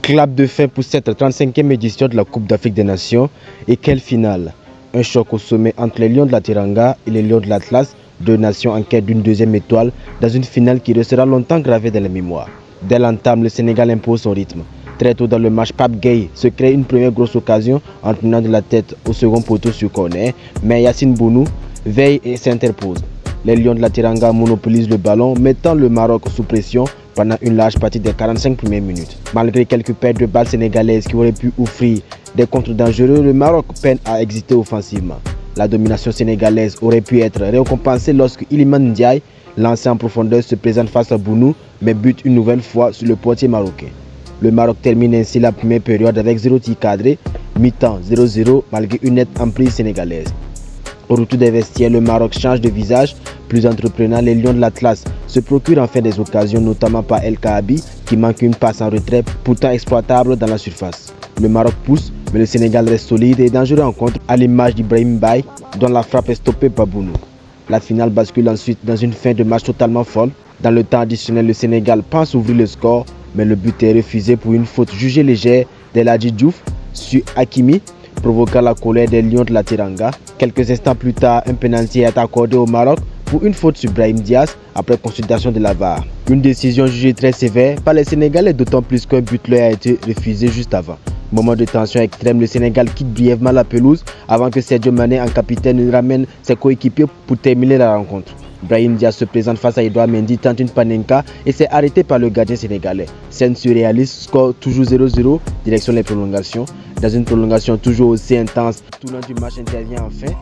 Clap de fin pour cette 35e édition de la Coupe d'Afrique des Nations. Et quelle finale! Un choc au sommet entre les Lions de la Teranga et les Lions de l'Atlas, deux nations en quête d'une deuxième étoile, dans une finale qui restera longtemps gravée dans la mémoire. Dès l'entame, le Sénégal impose son rythme. Très tôt dans le match, Pape Gueye se crée une première grosse occasion en tenant de la tête au second poteau sur corner, mais Yacine Bounou veille et s'interpose. Les Lions de la Teranga monopolisent le ballon, mettant le Maroc sous pression pendant une large partie des 45 premières minutes. Malgré quelques pertes de balles sénégalaises qui auraient pu offrir des contres dangereux, le Maroc peine à exister offensivement. La domination sénégalaise aurait pu être récompensée lorsque Iliman Ndiaye, lancé en profondeur, se présente face à Bounou, mais bute une nouvelle fois sur le portier marocain. Le Maroc termine ainsi la première période avec 0 tir cadré, mi-temps 0-0 malgré une nette emprise sénégalaise. Au retour des vestiaires, le Maroc change de visage. Plus entreprenant, les Lions de l'Atlas se procurent enfin des occasions, notamment par El Kaabi, qui manque une passe en retrait, pourtant exploitable dans la surface. Le Maroc pousse, mais le Sénégal reste solide et dangereux en contre, à l'image d'Ibrahim Baye, dont la frappe est stoppée par Bounou. La finale bascule ensuite dans une fin de match totalement folle. Dans le temps additionnel, le Sénégal pense ouvrir le score, mais le but est refusé pour une faute jugée légère d'El Hadji Diouf sur Hakimi, provoquant la colère des Lions de la Teranga. Quelques instants plus tard, un pénalty est accordé au Maroc pour une faute sur Brahim Diaz après consultation de la VAR. Une décision jugée très sévère par les Sénégalais, d'autant plus qu'un but leur a été refusé juste avant. Moment de tension extrême, le Sénégal quitte brièvement la pelouse avant que Sadio Mané, en capitaine, ramène ses coéquipiers pour terminer la rencontre. Brahim Diaz se présente face à Edouard Mendy, tente une panenka et s'est arrêté par le gardien sénégalais. Scène surréaliste, score toujours 0-0, direction les prolongations. Dans une prolongation toujours aussi intense, tout le long du match intervient enfin.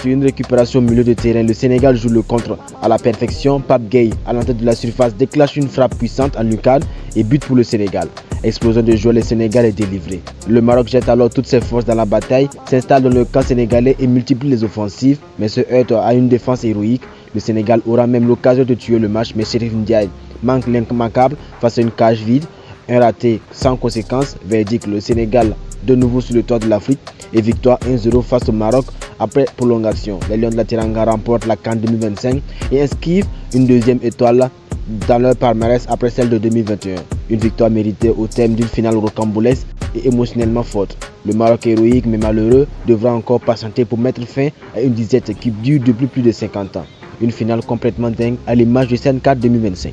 Sur une récupération au milieu de terrain, le Sénégal joue le contre à la perfection. Pape Gueye, à l'entrée de la surface, déclenche une frappe puissante en lucarne et but pour le Sénégal. Explosion de joueurs, le Sénégal est délivré. Le Maroc jette alors toutes ses forces dans la bataille, s'installe dans le camp sénégalais et multiplie les offensives, mais se heurte à une défense héroïque. Le Sénégal aura même l'occasion de tuer le match, mais Chérif Ndiaye manque l'immanquable face à une cage vide. Un raté sans conséquence, verdict le Sénégal de nouveau sur le toit de l'Afrique et victoire 1-0 face au Maroc après prolongation. Les Lions de la Teranga remportent la CAN 2025 et inscrivent une deuxième étoile dans leur palmarès après celle de 2021. Une victoire méritée au terme d'une finale rocambolesque et émotionnellement forte. Le Maroc héroïque mais malheureux devra encore patienter pour mettre fin à une disette qui dure depuis plus de 50 ans. Une finale complètement dingue à l'image de Sen 4 2025.